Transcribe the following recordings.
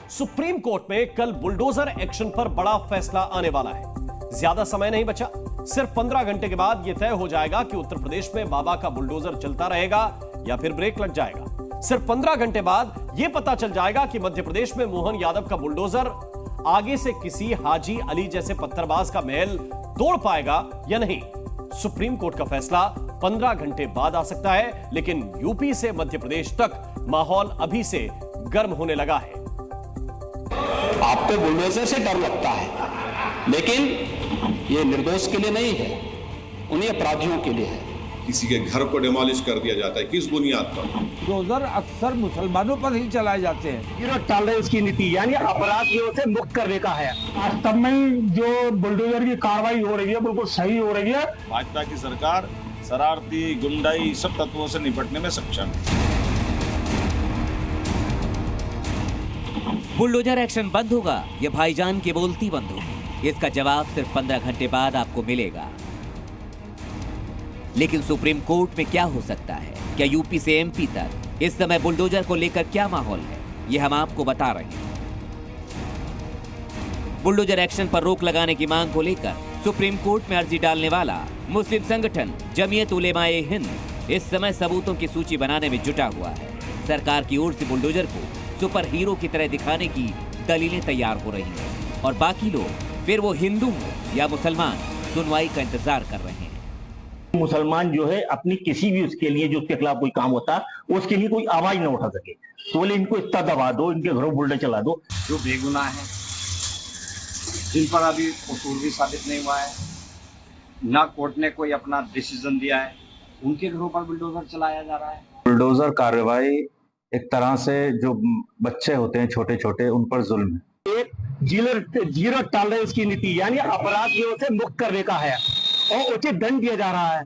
Supreme court में कल bulldozer action पर बड़ा फैसला आने वाला है। ज्यादा समय नहीं बचा, सिर्फ 15 घंटे के बाद यह तय हो जाएगा कि उत्तर प्रदेश में बाबा का बुलडोजर चलता रहेगा या फिर ब्रेक लग जाएगा। सिर्फ 15 घंटे बाद यह पता चल जाएगा कि मध्य प्रदेश में मोहन यादव का बुलडोजर आगे से किसी हाजी अली जैसे पत्थरबाज का महल तोड़ पाएगा या नहीं। सुप्रीम कोर्ट का फैसला 15 घंटे बाद आ सकता है, लेकिन यूपी से मध्य प्रदेश तक माहौल अभी से गर्म होने लगा है। आपको बुलडोजर से डर लगता है, लेकिन ये निर्दोष के लिए नहीं है, उन्हीं अपराधियों के लिए है। किसी के घर को डिमोलिश कर दिया जाता है, किस बुनियाद पर? बुलडोजर अक्सर मुसलमानों पर ही चलाए जाते हैं। जीरो टॉलरेंस की नीति यानी अपराधियों से मुक्त करने का है। वास्तव में जो बुलडोजर की कार्रवाई हो रही है बिल्कुल सही हो रही है। भाजपा की सरकार शरारती गुंडाई सब तत्वों से निपटने में सक्षम है। बुलडोजर एक्शन बंद होगा या भाईजान की बोलती बंद होगी, इसका जवाब सिर्फ 15 घंटे बाद आपको मिलेगा। लेकिन सुप्रीम कोर्ट में क्या हो सकता है, क्या यूपी से एमपी तक इस समय बुलडोजर को लेकर क्या माहौल है, यह हम आपको बता रहे हैं। बुलडोजर एक्शन पर रोक लगाने की मांग को लेकर सुप्रीम कोर्ट में अर्जी डालने वाला मुस्लिम संगठन जमीयत उलेमाए हिंद इस समय सबूतों की सूची बनाने में जुटा हुआ है। सरकार की ओर से बुलडोजर को सुपर हीरो की तरह दिखाने की दलीलें तैयार हो रही हैं और बाकी लोग, फिर वो हिंदू हो या मुसलमान, सुनवाई का इंतजार कर रहे हैं। मुसलमान जो है अपनी किसी भी उसके लिए जो उसके खिलाफ कोई काम होता है उसके लिए कोई आवाज ना उठा सके, तो बोले इनको इतना दबा दो, इनके घरों बुलडोजर चला दो। जो बेगुनाह है, जिन पर अभी कसूर भी साबित नहीं हुआ है, ना कोर्ट ने कोई अपना डिसीजन दिया है, उनके घरों पर बुलडोजर चलाया जा रहा है। बुलडोजर कार्रवाई एक तरह से जो बच्चे होते हैं छोटे छोटे, उन पर जुल्म है। एक जीरो टॉलरेंस की नीति यानी अपराधियों से मुक्त करने का है और उचित दंड दिया जा रहा है।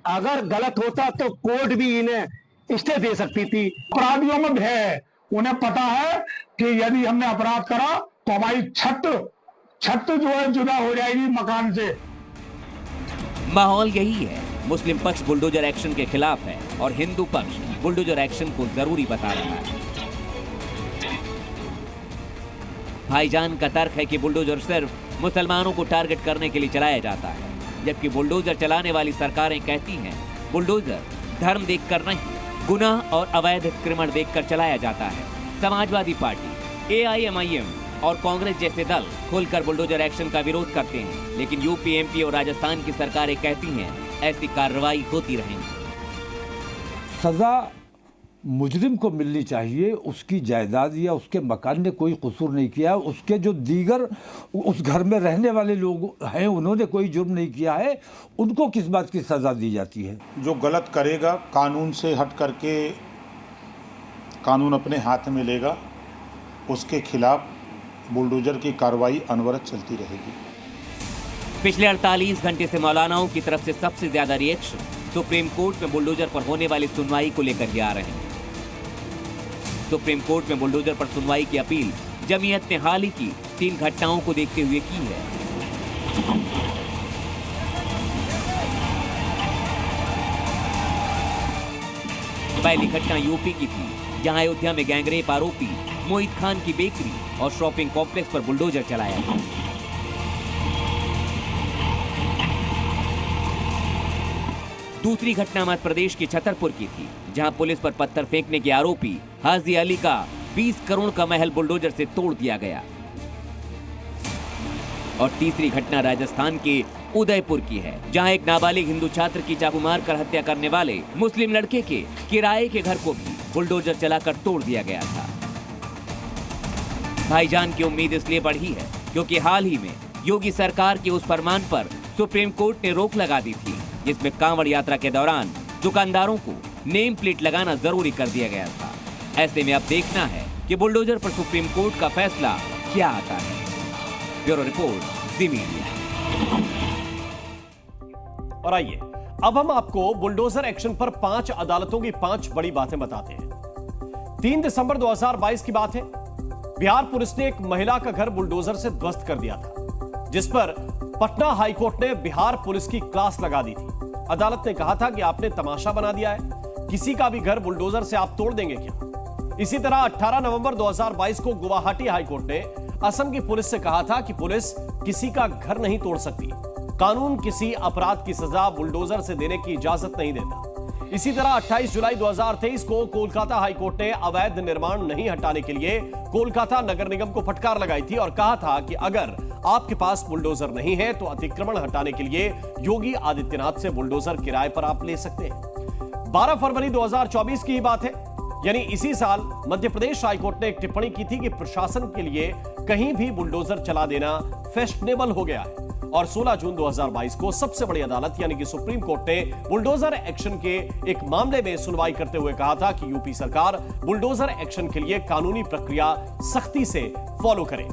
अगर गलत होता तो कोर्ट भी इन्हें स्टे दे सकती थी। अपराधियों में भय है, उन्हें पता है कि यदि हमने अपराध करा तो हमारी छत जो है जुदा हो जाएगी मकान से। माहौल यही है। मुस्लिम पक्ष बुलडोजर एक्शन के खिलाफ है और हिंदू पक्ष बुलडोजर एक्शन को जरूरी बता रहा है। भाईजान का तर्क है कि बुलडोजर सिर्फ मुसलमानों को टारगेट करने के लिए चलाया जाता है, जबकि बुलडोजर चलाने वाली सरकारें कहती हैं बुलडोजर धर्म देखकर नहीं, गुनाह और अवैध अतिक्रमण देखकर चलाया जाता है। समाजवादी पार्टी, AIMIM और कांग्रेस जैसे दल खुलकर बुलडोजर एक्शन का विरोध करते हैं, लेकिन यूपी, एमपी और राजस्थान की सरकारें कहती हैं ऐसी कार्रवाई होती रहेंगी। सजा मुजरिम को मिलनी चाहिए, उसकी जायदाद या उसके मकान ने कोई कसूर नहीं किया, उसके जो दीगर उस घर में रहने वाले लोग हैं उन्होंने कोई जुर्म नहीं किया है, उनको किस बात की सजा दी जाती है। जो गलत करेगा कानून से हट करके कानून अपने हाथ में लेगा, उसके खिलाफ बुलडोजर की कार्रवाई अनवरत चलती रहेगी। पिछले 48 घंटे से मौलानाओं की तरफ से सबसे ज्यादा रिएक्शन सुप्रीम कोर्ट में बुलडोजर पर होने वाली सुनवाई को लेकर ही आ रहे हैं। सुप्रीम कोर्ट में बुलडोजर पर सुनवाई की अपील जमीयत ने हाल ही की 3 घटनाओं को देखते हुए की है। पहली घटना यूपी की थी, जहां अयोध्या में गैंगरेप आरोपी मोहित खान की बेकरी और शॉपिंग कॉम्प्लेक्स पर बुलडोजर चलाया गया। दूसरी घटना मध्य प्रदेश की छतरपुर की थी, जहां पुलिस पर पत्थर फेंकने के आरोपी हाजी अली का 20 करोड़ का महल बुलडोजर से तोड़ दिया गया। और तीसरी घटना राजस्थान के उदयपुर की है, जहां एक नाबालिग हिंदू छात्र की चाकू मारकर हत्या करने वाले मुस्लिम लड़के के किराए के घर को भी बुलडोजर चलाकर तोड़ दिया गया था। भाईजान की उम्मीद इसलिए बढ़ी है क्योंकि हाल ही में योगी सरकार के उस फरमान पर सुप्रीम कोर्ट ने रोक लगा दी थी, जिसमें कांवड़ यात्रा के दौरान दुकानदारों को नेम प्लेट लगाना जरूरी कर दिया गया था। ऐसे में अब देखना है कि बुलडोजर पर सुप्रीम कोर्ट का फैसला क्या आता है। ब्यूरो रिपोर्ट, जी मीडिया। और आइए अब हम आपको बुलडोजर एक्शन पर 5 अदालतों की 5 बड़ी बातें बताते हैं। 3 दिसंबर 2022 की बात है। बिहार पुलिस ने एक महिला का घर बुलडोजर से ध्वस्त कर दिया था, जिस पर पटना हाईकोर्ट ने बिहार पुलिस की क्लास लगा दी थी। अदालत ने कहा था कि आपने तमाशा बना दिया है, किसी का भी घर बुलडोजर से आप तोड़ देंगे क्या? इसी तरह 18 नवंबर 2022 को गुवाहाटी हाईकोर्ट ने असम की पुलिस से कहा था कि पुलिस किसी का घर नहीं तोड़ सकती। कानून किसी अपराध की सजा बुलडोजर से देने की इजाजत नहीं देता। इसी तरह 28 जुलाई 2023 को कोलकाता हाईकोर्ट ने अवैध निर्माण नहीं हटाने के लिए कोलकाता नगर निगम को फटकार लगाई थी और कहा था कि अगर आपके पास बुलडोजर नहीं है तो अतिक्रमण हटाने के लिए योगी आदित्यनाथ से बुलडोजर किराए पर आप ले सकते हैं। 12 फरवरी 2024 की ही बात है, यानी इसी साल मध्य प्रदेश हाईकोर्ट ने एक टिप्पणी की थी कि प्रशासन के लिए कहीं भी बुलडोजर चला देना फैशनेबल हो गया है। और 16 जून 2022 को सबसे बड़ी अदालत यानी कि सुप्रीम कोर्ट ने बुलडोजर एक्शन के एक मामले में सुनवाई करते हुए कहा था कि यूपी सरकार बुलडोजर एक्शन के लिए कानूनी प्रक्रिया सख्ती से फॉलो करे।